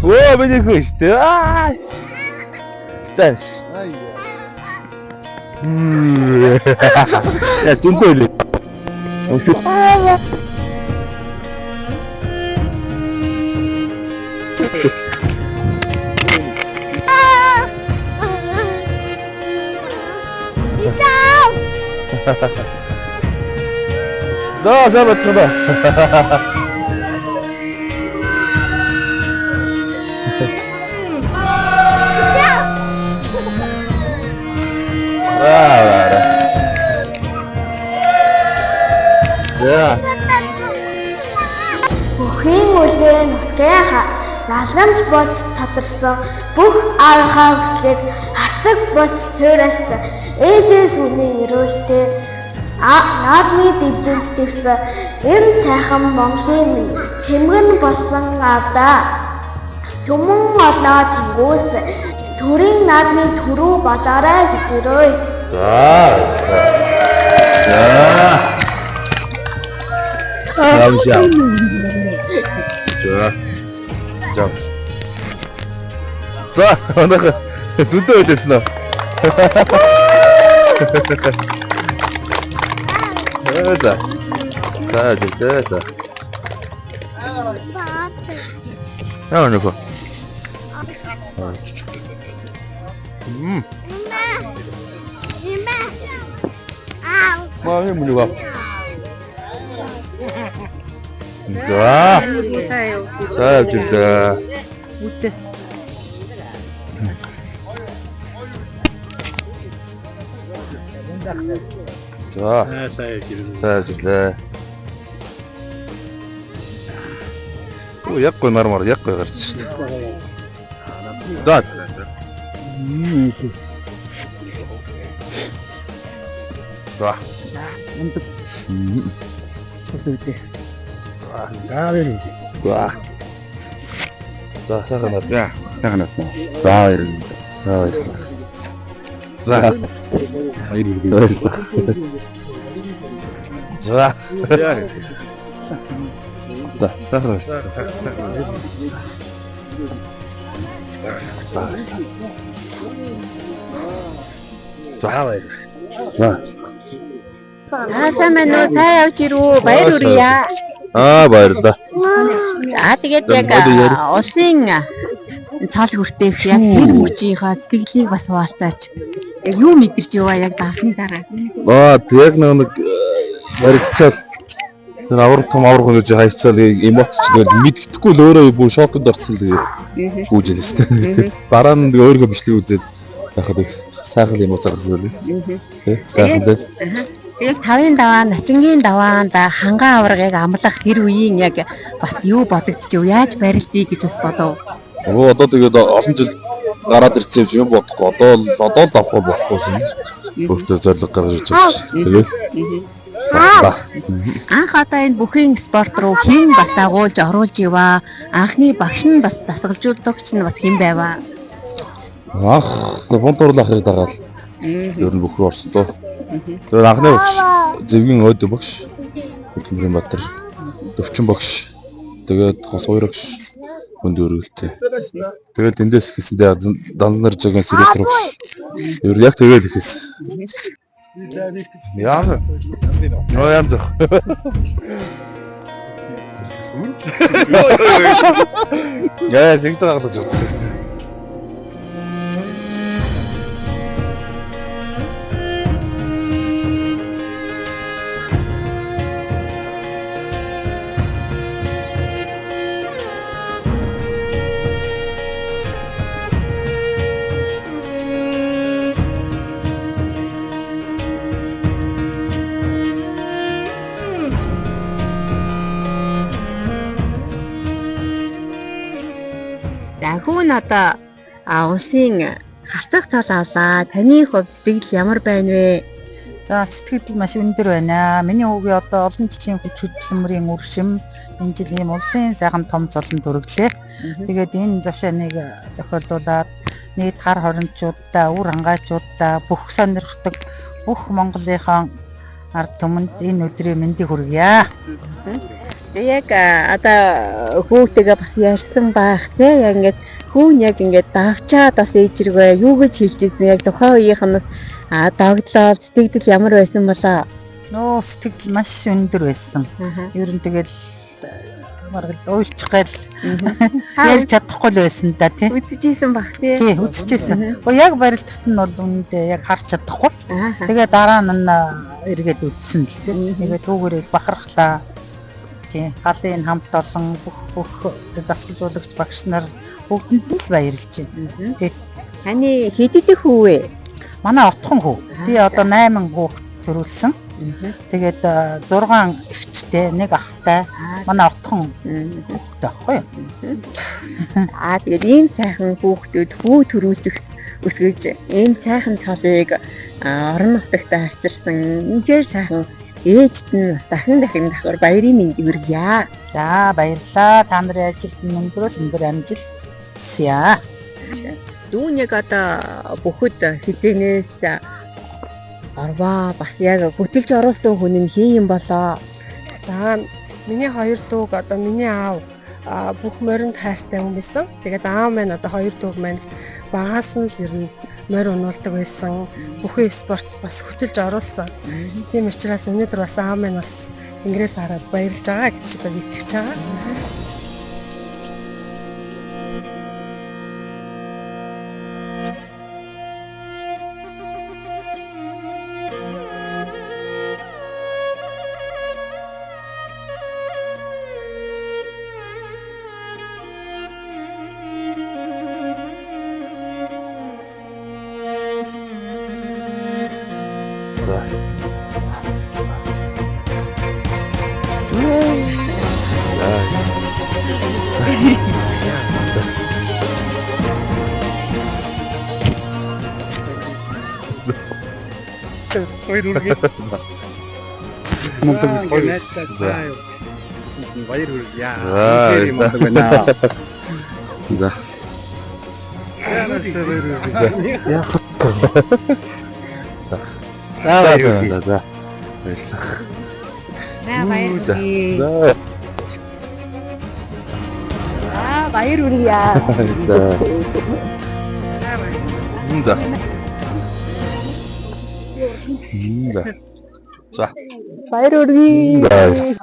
Оо миний хөөш тэ. Заш. Я зүнтэй л. Да, забот туда. За. Бүхэн үлээ нутгийн залгамж болж тодорсон бүх аавынхаа хүслийг харцаг болж суурилсан ээжээс үний өрөөлтэй наадмын дэвжинж дэвсэн энэ сайхан Монголын чимгэн болсон авда түмэн олоо тэнгүүс төрийн наадмын түрүү болоорой гэж өрөөй. Амжаа. За. За, оног зүдөө үлээсэн үү? За. За. Яа нэг. Маа юм нэг. Да. Сая жила. Үтэ. За. Сая жила. Оо яг гоо нормал яг гоо гарч шүү дээ. За. За. Ундаг. Тэгдэгдээ. Заавэр. Ваа. За сайхан аа. Сайхан аа. Заавэр. За. Баяр. За. За. Сайхан. Заавэр. За. Сайн байна уу? Сайн явж ирүү. Баяр хүрье. Баярлалаа. Тэгээд яг улсын цол хүртээх яг тэр хүчийнхаа сэтгэлийг бас хуваалцаач. Яг юу мэдэрч яваа яг давсны дараа. Яг нэг баригчаал тэр аврах гэж хайчаал эмоцчдэл мэддэхгүй л өөрөө бүр шоконд орсон тэгээд гүйжэл шүү дээ. Дараа нь өөргөө бичлэг үзээд яхад сайхан эмоц гаргасан байлээ. Сайхан дээ. Яг тавын даваа, начингийн даваанд хангаа аврагыг амлах тэр үеийн яг бас юу бодогдчих вэ? Яаж барилдъя гэж бас бодов. Одоо тэгээд олон жил гараад ирсэн юм бодохгүй. Одоо л авах болохгүйсэн. Өөртөө зориг гаргаж ирж байгаа. Анх одоо энэ бүхэн спорт руу хэн бас агуулж оруулж иваа. Анхны багш нь бас дасгалжуулдагч нь бас хэн байваа. Анх бонтуур ахыг дагаал. Ер нь бүх рүү орсон доо. Тэр анхны багш Зэвгийн өөд багш Хөдөлмөрийн Баатар Төвчин багш тэгээд хос хоёр багш хүнд өргөлтэй. Тэгээд эндээс ихсэндээ данзнар жигийн сэрэтэр багш. Ер яг тэгээд ихсэн. Яа. Нөө юм зах. Яа, нэг цагаар л жигсэн. Хүн одоо улсын харцаг цол авлаа. Таны хувьд сэтгэл ямар байна вэ? За сэтгэл маш өндөр байна. Миний хүүгийн одоо олон жилийн хүч хөдөлмөрийн үршим энэ жил ийм улсын сайхан том цолон төрөглөө. Тэгээд энэ завшааныг тохиолдуулаад нийт хар хорончуудаа, үр хангаачуудаа бүх сонирхдаг бүх Монголынхаа ард түмэнд энэ өдрийн мэндийг хүргье. Яг одоо хүүтэйгээ бас ярьсан байх те яг ингээд хүүн яг ингээд давчаад бас ээжргээ юу гэж хэлж ирсэн яг тухайн үеийнхнээс догдлол сэтгэл ямар байсан болоо. Нөө сэтгэл маш өндөр байсан. Ер нь тэгэл бараг уйлчих гал ярьж чадахгүй л байсан да тий. Үдчихсэн бах тий. Тий, үдчихсэн. Яг барилдахт нь бол үүндээ яг харж чадахгүй. Тэгээ дараа нь эргээд үдсэн л тий. Тэгээ түүгээрээ бахархлаа. Тий, халын хамт олон бүх дасгалжуулагч багш нар бүгдэнд нь л баярлж байна. Тий. Таны хэдийдэх хүү вэ? Манай отхон хүү. Би одоо 8 хүүхэд төрүүлсэн. Тэгээд 6 эгчтэй, 1 ахтай. Манай отхон хүүхдтэй байхгүй юу? Тэгээд ийм сайхан хүүхдүүд хүү төрүүлж өсгөж, ийм сайхан цолыг орон нутагт авчирсан. Үнэхээр сайхан ээжд нь бас дахин давхар баярын мэндийг хүргье. За баярлалаа. Та нарын ажилд өндрөөс өндөр амжилт хүсье. Дүүн яг одоо бүхэд хизэнээс орваа бас яг хөтөлж оруулсан хүн нь хин юм болоо. За миний хоёр дүүг одоо миний аав бүх моринд хайртай хүн байсан. Тэгээд аав маань одоо хоёр дүүг маань багаас нь л ер нь морь унуулдаг байсан. Бүхэн спорт бас хөтөлж оруулсан. Тийм учраас өнөөдөр бас аав маань бас тэнгэрээс хараад баярлж байгаа гэж итгэж байгаа. Баяр хүргэе. Мундаг баяр. Баяр хүргэе. Тэр юм байна. За. Яах вэ? За. Баярлалаа. За. Баяр хүргэе. За. Баяр хүргэе. За. За. Баяр хүргэе.